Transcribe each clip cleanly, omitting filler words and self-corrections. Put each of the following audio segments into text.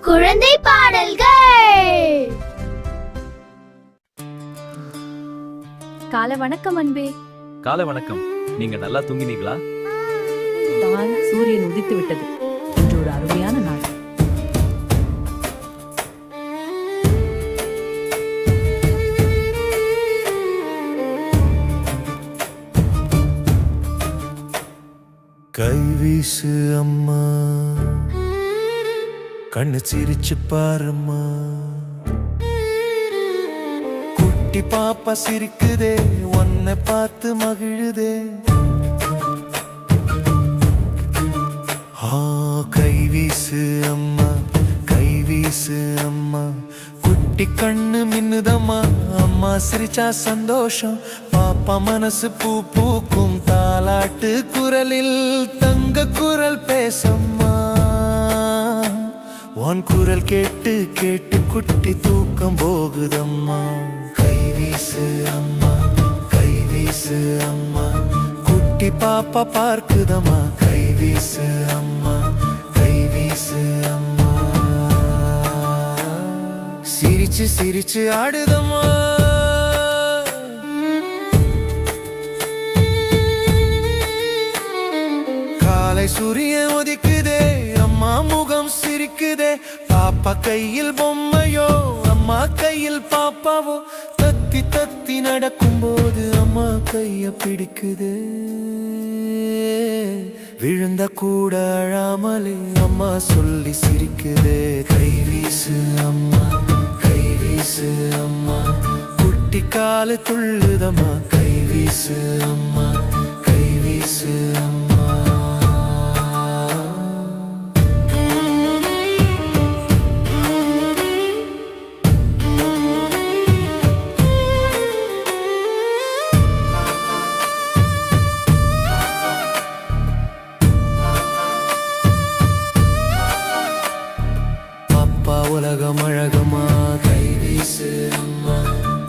குழந்தை பாடல்கள். காலை வணக்கம் அன்பே. காலை வணக்கம். நீங்க நல்லா தூங்கினீங்களா? தான் சூரியன் உதித்து விட்டது. இன்று ஒரு அருமையான நாள். கைவீசு அம்மா, கண்ணு சிரிச்சு பாரும்மா. குட்டி பாப்பா சிரிக்குதே, உன்னை பார்த்து மகிழுதே. கைவீசு அம்மா, கைவீசு அம்மா. குட்டி கண்ணு மின்னுதம்மா, அம்மா சிரிச்சா சந்தோஷம். பாப்பா மனசு பூ பூக்கும், தாலாட்டு குரலில் தங்க குரல் பேசம்மா. உன் குரல் கேட்டு கேட்டு குட்டி தூக்கம் போகுதம்மா. கைவீசு அம்மா, கைவீசு அம்மா. குட்டி பாப்பா பார்க்குதம்மா. கைவீசு அம்மா, கைவீசு அம்மா. சிரிச்சு சிரிச்சு ஆடுதம்மா. காலை சூரியன் உதிக்குதே, அம்மா முகம் சிரிக்குதே. பாப்பா கையில் பொம்மையோ, அம்மா கையில் பாப்பாவோ. தத்தி தத்தி நடக்கும் போது அம்மா கைய பிடிக்குதே. விழுந்த கூட அழாமலே அம்மா சொல்லி சிரிக்குதே. கைவீசு அம்மா, கைவீசு அம்மா. குட்டி காலு துள்ளுதம்மா. கைவீசு அம்மா, கைவீசு அம்மா. உலகம் அழகமா. கைவீசு அம்மா.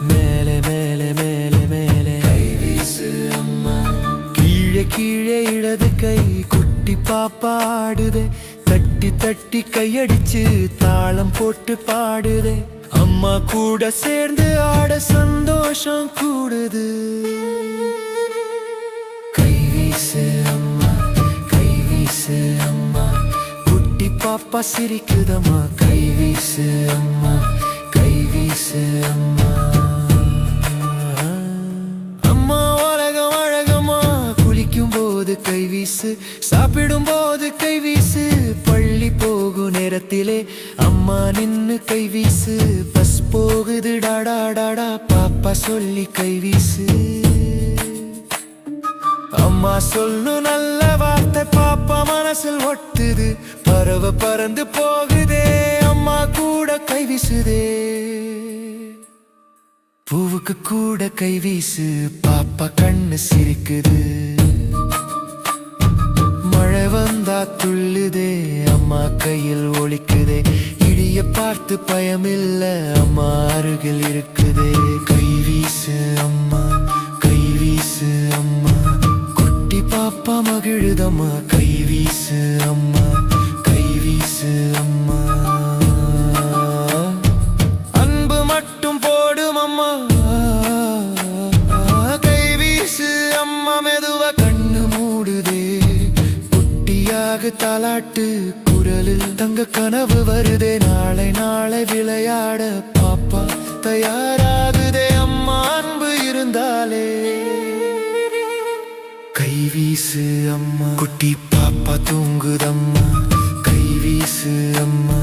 மேலே மேலே மேலே மேலே கைவீசு அம்மா. கீழே கீழே இடது கை குட்டி பாப்பா ஆடுதே. தட்டி தட்டி கையடிச்சு தாளம் போட்டு பாடுதே. அம்மா கூட சேர்ந்து ஆட சந்தோஷம் கூடுது. கைவீசு அம்மா, கைவீசு அம்மா. பாப்பா சிரிக்குதம்மா. கைவீசு அம்மா, கைவீசு அம்மா. அம்மா உலகம் அழகம்மா. குளிக்கும் போது கைவீசு, சாப்பிடும் போது கைவீசு. பள்ளி போகும் நேரத்திலே அம்மா நின்னு கைவீசு. பஸ் போகுது டாடா டாடா, பாப்பா சொல்லி கைவீசு. அம்மா சொல்லும் நல்ல வார்த்தை பாப்பா மனசில் ஒட்டுது. பறவை பறந்து போகுதே, அம்மா கூட கைவீசுதே. பூவுக்கு கூட கைவீசு, பாப்பா கண்ணு சிரிக்குது. மழை வந்தா துள்ளுதே, அம்மா கையில் ஒலிக்குதே. இடிய பார்த்து பயமில்ல, அம்மா அருகில் இருக்குதே. கைவீசு அம்மா, கைவீசு அம்மா. குட்டி பாப்பா மகிழுதம்மா. கைவீசு அம்மா, கைவீசு அம்மா. அன்பு மட்டும் போடும் அம்மா. கைவீசு அம்மா. மெதுவா கண்ணு மூடுதே. குட்டியாக தாலாட்டு குரலில் தங்க கனவு வருதே. நாளை நாளை விளையாட பாப்பா தயாராகுதே. அம்மா அன்பு இருந்தாலே. கைவீசு அம்மா. குட்டி பாப்பா தூங்குதம்மா. கைவீசு அம்மா.